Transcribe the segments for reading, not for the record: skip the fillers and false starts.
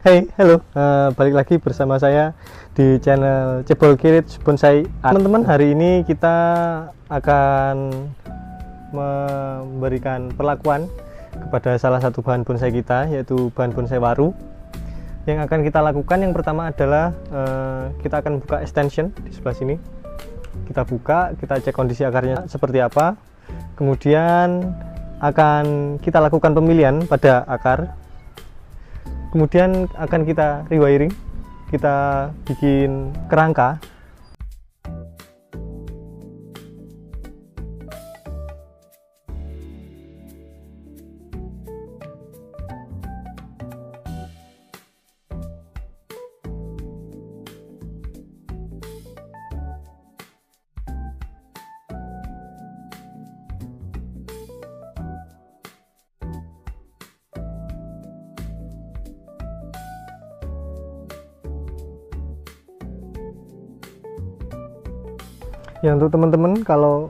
Hai, halo, balik lagi bersama saya di channel Cebol Kirit Bonsai. Teman-teman, hari ini kita akan memberikan perlakuan kepada salah satu bahan bonsai kita, yaitu bahan bonsai waru. Yang akan kita lakukan yang pertama adalah kita akan buka extension di sebelah sini. Kita buka, kita cek kondisi akarnya seperti apa. Kemudian akan kita lakukan pemilihan pada akar. Kemudian akan kita rewiring, kita bikin kerangka. Ya, untuk teman-teman kalau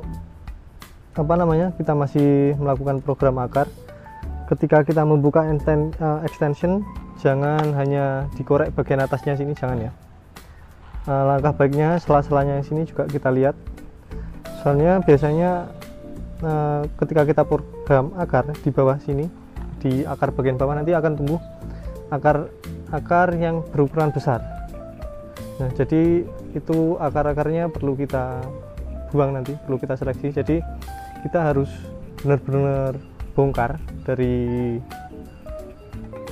kita masih melakukan program akar, ketika kita membuka extension jangan hanya dikorek bagian atasnya sini, jangan ya. Langkah baiknya sela-selanya sini juga kita lihat, soalnya biasanya ketika kita program akar di bawah sini, di akar bagian bawah nanti akan tumbuh akar yang berukuran besar. Nah, jadi itu akar-akarnya perlu kita buang, nanti perlu kita seleksi. Jadi kita harus benar-benar bongkar dari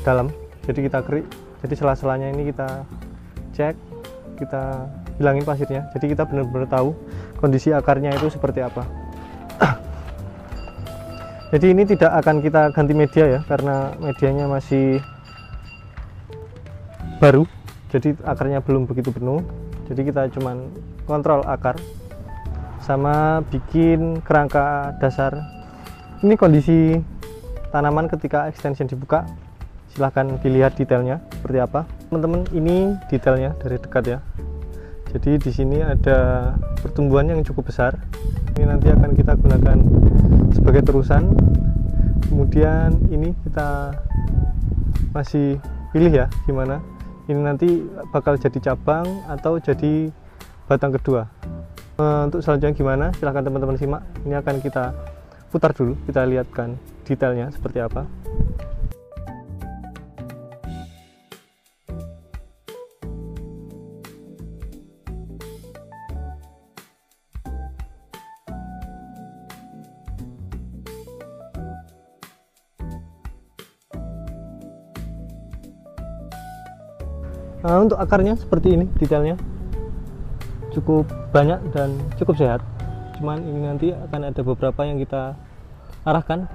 dalam, jadi kita kerik, jadi sela-selanya ini kita cek, kita hilangin pasirnya, jadi kita benar-benar tahu kondisi akarnya itu seperti apa. Jadi ini tidak akan kita ganti media ya, karena medianya masih baru, jadi akarnya belum begitu penuh. Jadi kita cuman kontrol akar sama bikin kerangka dasar. Ini kondisi tanaman ketika extension dibuka, silahkan dilihat detailnya seperti apa teman-teman. Ini detailnya dari dekat ya, jadi di sini ada pertumbuhan yang cukup besar. Ini nanti akan kita gunakan sebagai terusan. Kemudian ini kita masih pilih ya gimana, ini nanti bakal jadi cabang atau jadi batang kedua. Untuk selanjutnya gimana, silahkan teman-teman simak. Ini akan kita putar dulu, kita lihatkan detailnya seperti apa. Untuk akarnya seperti ini, detailnya cukup banyak dan cukup sehat. Cuman ini nanti akan ada beberapa yang kita arahkan.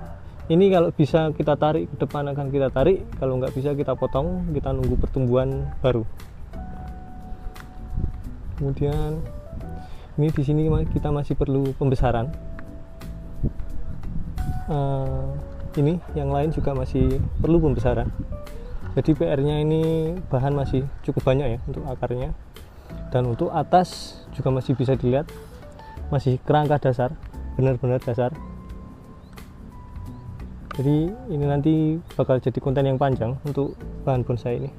Ini kalau bisa kita tarik ke depan akan kita tarik, kalau nggak bisa kita potong, kita nunggu pertumbuhan baru. Kemudian ini di sini kita masih perlu pembesaran. Ini yang lain juga masih perlu pembesaran. Jadi PR-nya ini bahan masih cukup banyak ya untuk akarnya, dan untuk atas juga masih bisa dilihat masih kerangka dasar, benar-benar dasar. Jadi ini nanti bakal jadi konten yang panjang untuk bahan bonsai ini.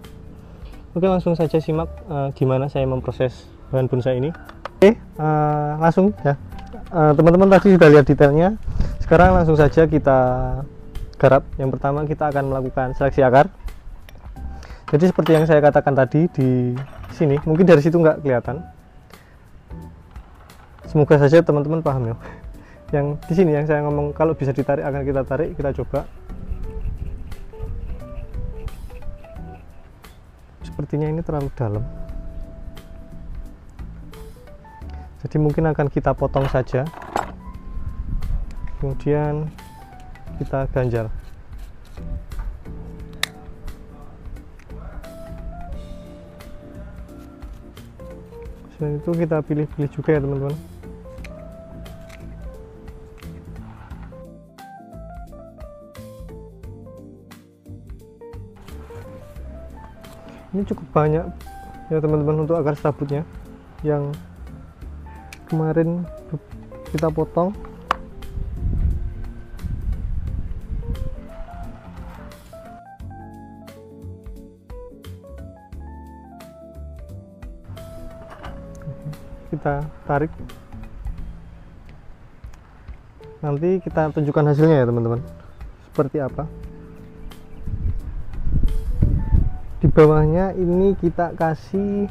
Oke, langsung saja simak gimana saya memproses bahan bonsai ini. Oke, langsung ya. Teman-teman tadi sudah lihat detailnya, sekarang langsung saja kita garap. Yang pertama kita akan melakukan seleksi akar. Jadi seperti yang saya katakan tadi di sini, mungkin dari situ nggak kelihatan. Semoga saja teman-teman paham ya. Yang di sini yang saya ngomong kalau bisa ditarik akan kita tarik, kita coba. Sepertinya ini terlalu dalam. Jadi mungkin akan kita potong saja. Kemudian kita ganjal. Selain itu kita pilih-pilih juga ya teman-teman. Ini cukup banyak ya teman-teman untuk akar serabutnya yang kemarin kita potong. kita tarik. Nanti kita tunjukkan hasilnya ya teman-teman, seperti apa. Di bawahnya ini kita kasih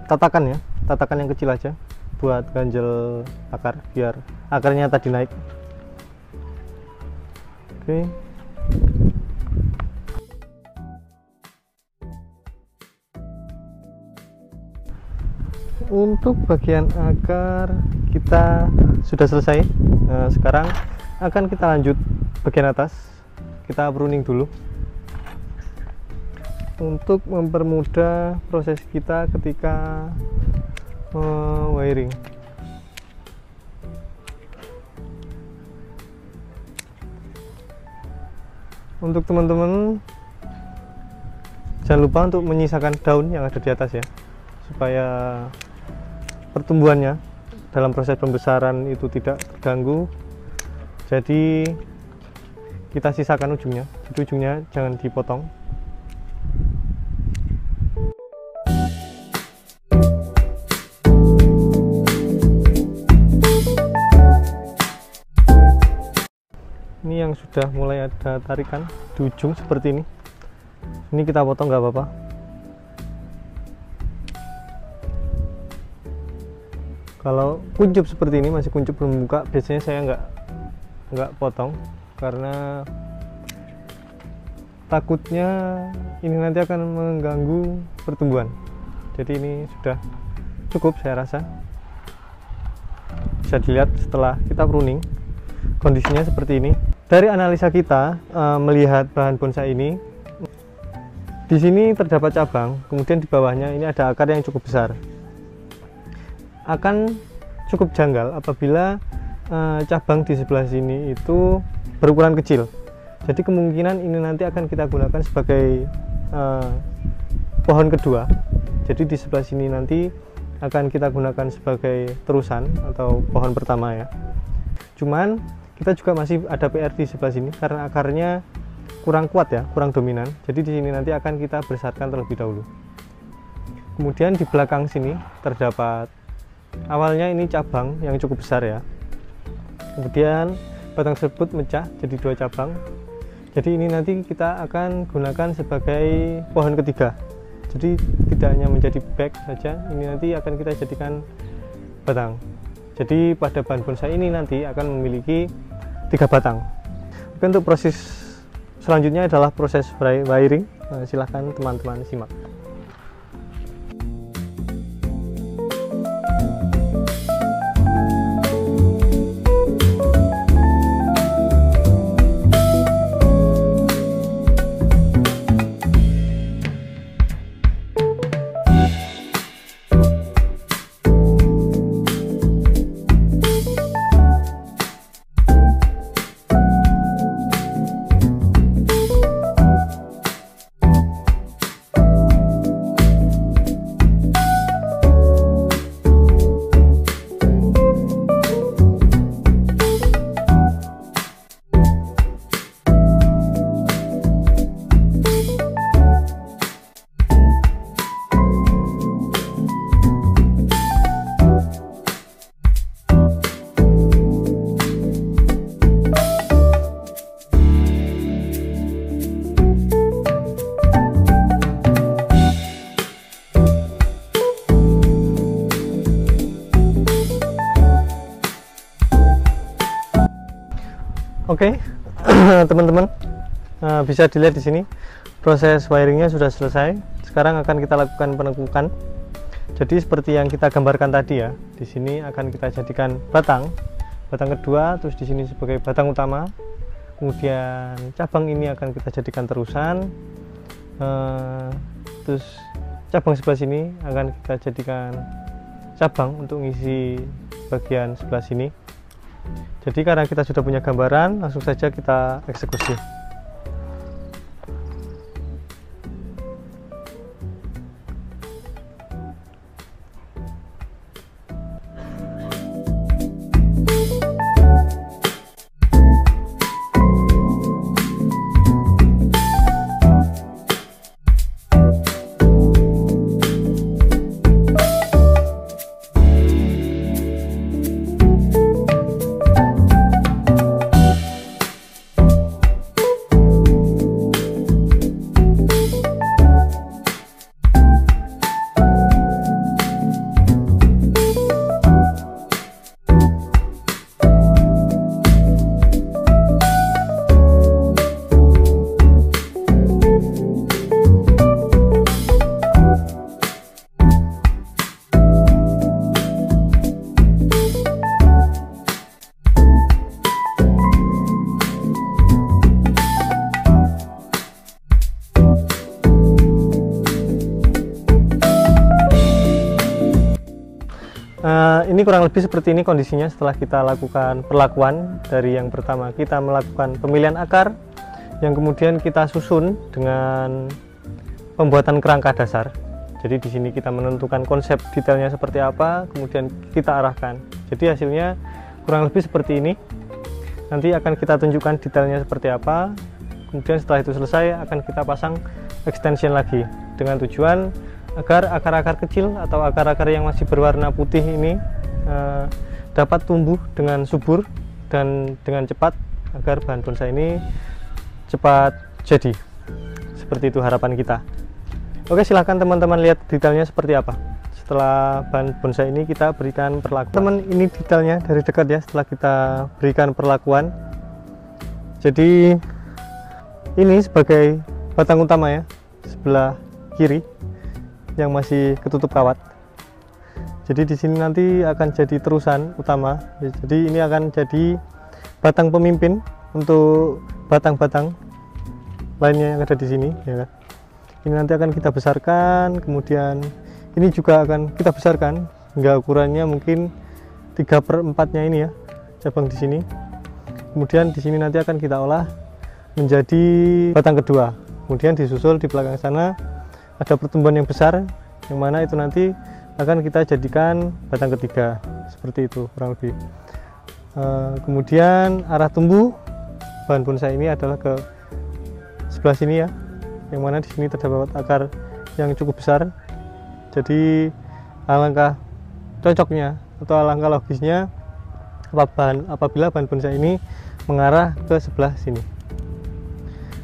tatakan ya, tatakan yang kecil aja buat ganjel akar biar akarnya tadi naik. Oke. Untuk bagian akar kita sudah selesai. Nah, sekarang akan kita lanjut bagian atas. Kita pruning dulu untuk mempermudah proses kita ketika wiring. Untuk teman-teman jangan lupa untuk menyisakan daun yang ada di atas ya, supaya pertumbuhannya dalam proses pembesaran itu tidak terganggu. Jadi kita sisakan ujungnya, jadi ujungnya jangan dipotong. Ini yang sudah mulai ada tarikan di ujung seperti ini. Ini kita potong nggak apa-apa. Kalau kuncup seperti ini, masih kuncup belum buka, biasanya saya nggak potong karena takutnya ini nanti akan mengganggu pertumbuhan. Jadi ini sudah cukup saya rasa. Bisa dilihat setelah kita pruning kondisinya seperti ini. Dari analisa kita melihat bahan bonsai ini, di sini terdapat cabang, kemudian di bawahnya ini ada akar yang cukup besar. Akan cukup janggal apabila cabang di sebelah sini itu berukuran kecil. Jadi kemungkinan ini nanti akan kita gunakan sebagai pohon kedua. Jadi di sebelah sini nanti akan kita gunakan sebagai terusan atau pohon pertama ya. Cuman kita juga masih ada PR di sebelah sini karena akarnya kurang kuat ya, kurang dominan. Jadi di sini nanti akan kita besarkan terlebih dahulu. Kemudian di belakang sini terdapat, awalnya ini cabang yang cukup besar ya, kemudian batang tersebut mecah jadi 2 cabang. Jadi ini nanti kita akan gunakan sebagai pohon ketiga. Jadi tidak hanya menjadi back saja, ini nanti akan kita jadikan batang. Jadi pada bahan bonsai ini nanti akan memiliki 3 batang. Oke, untuk proses selanjutnya adalah proses wiring. Silahkan teman-teman simak. Oke, teman-teman, bisa dilihat di sini proses wiringnya sudah selesai. Sekarang akan kita lakukan penekukan. Jadi seperti yang kita gambarkan tadi ya, di sini akan kita jadikan batang kedua, terus di sini sebagai batang utama. Kemudian cabang ini akan kita jadikan terusan, terus cabang sebelah sini akan kita jadikan cabang untuk ngisi bagian sebelah sini. Jadi karena kita sudah punya gambaran, langsung saja kita eksekusi. Ini kurang lebih seperti ini kondisinya setelah kita lakukan perlakuan. Dari yang pertama kita melakukan pemilihan akar, yang kemudian kita susun dengan pembuatan kerangka dasar. Jadi di sini kita menentukan konsep detailnya seperti apa, kemudian kita arahkan. Jadi hasilnya kurang lebih seperti ini. Nanti akan kita tunjukkan detailnya seperti apa. Kemudian setelah itu selesai akan kita pasang extension lagi dengan tujuan agar akar-akar kecil atau akar-akar yang masih berwarna putih ini dapat tumbuh dengan subur dan dengan cepat, agar bahan bonsai ini cepat jadi. Seperti itu harapan kita. Oke, silahkan teman-teman lihat detailnya seperti apa. Setelah bahan bonsai ini kita berikan perlakuan. Teman, ini detailnya dari dekat ya setelah kita berikan perlakuan. Jadi ini sebagai batang utama ya, sebelah kiri yang masih ketutup kawat. Jadi di sini nanti akan jadi terusan utama. Jadi ini akan jadi batang pemimpin untuk batang-batang lainnya yang ada di sini ya kan. Ini nanti akan kita besarkan, kemudian ini juga akan kita besarkan hingga ukurannya mungkin 3/4-nya ini ya, cabang di sini. Kemudian di sini nanti akan kita olah menjadi batang kedua. Kemudian disusul di belakang sana ada pertumbuhan yang besar, yang mana itu nanti akan kita jadikan batang ketiga. Seperti itu kurang lebih. Kemudian arah tumbuh bahan bonsai ini adalah ke sebelah sini ya, yang mana di sini terdapat akar yang cukup besar. Jadi alangkah cocoknya atau alangkah logisnya apabila bahan bonsai ini mengarah ke sebelah sini.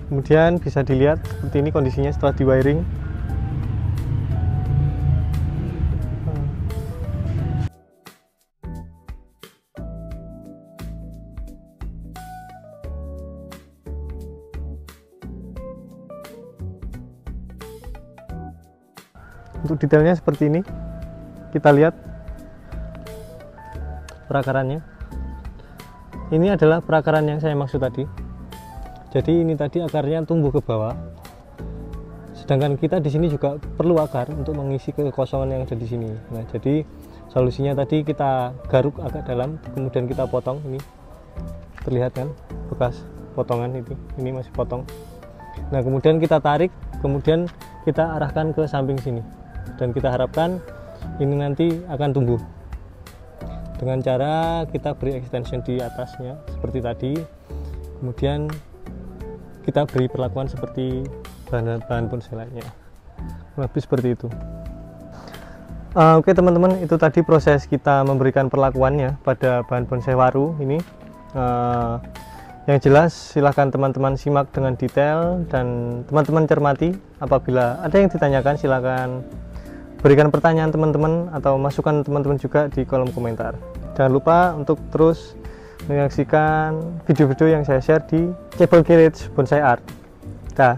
Kemudian bisa dilihat seperti ini kondisinya setelah di wiring. Untuk detailnya seperti ini, kita lihat perakarannya. Ini adalah perakaran yang saya maksud tadi. Jadi ini tadi akarnya tumbuh ke bawah, sedangkan kita di sini juga perlu akar untuk mengisi kekosongan yang ada di sini. Nah, jadi solusinya tadi kita garuk agak dalam, kemudian kita potong. Ini terlihat kan bekas potongan ini masih potong. Nah, kemudian kita tarik, kemudian kita arahkan ke samping sini. Dan kita harapkan ini nanti akan tumbuh dengan cara kita beri extension di atasnya seperti tadi, kemudian kita beri perlakuan seperti bahan bonsai lainnya, lebih seperti itu. Oke teman-teman, itu tadi proses kita memberikan perlakuannya pada bahan bonsai waru ini. Yang jelas silahkan teman-teman simak dengan detail dan teman-teman cermati. Apabila ada yang ditanyakan silahkan berikan pertanyaan teman-teman atau masukan teman-teman juga di kolom komentar. Jangan lupa untuk terus menyaksikan video-video yang saya share di channel Garage Bonsai Art. Dah.